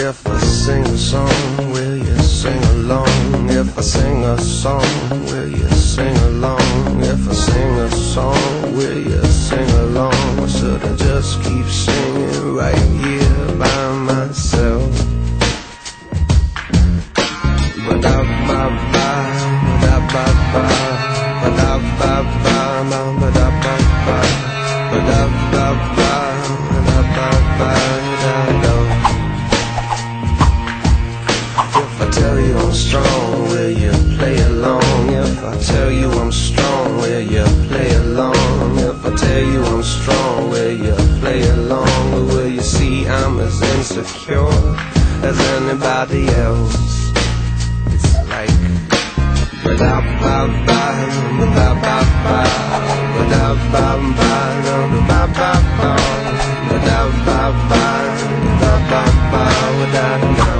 If I sing a song, will you sing along? If I sing a song, will you sing along? If I sing a song, will you sing along? Or should I just keep singing right here by myself? Ba-da-ba-ba, ba-da-ba-ba, ba-da-ba-ba, ba-da-ba-ba, ba-da-ba-ba, ba-da-ba-ba-da-da. If I tell you I'm strong, will you play along? If I tell you I'm strong, will you play along? If I tell you I'm strong, will you play along? Or will you see I'm as insecure as anybody else? It's like ba-da-ba-ba, ba-da-ba-ba, ba-da-ba-ba, ba-da-ba-ba, ba-da-ba-ba, ba-da-ba-ba, ba-da-da.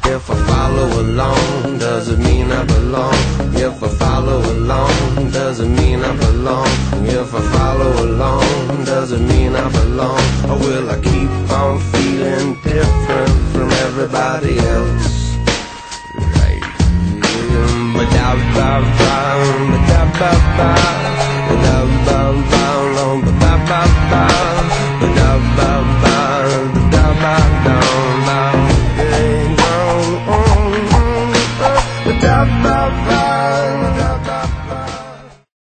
If I follow along, does it mean I belong? If I follow along, does it mean I belong? If I follow along, does it mean I belong? Or will I keep on feeling different from everybody else? Right. Ba-da-ba-ba, ba-da-ba-ba, ba-da-ba-ba, ba-da-ba-ba, ba-da-ba-ba, ba-da-ba-ba. Da ba ba da ba.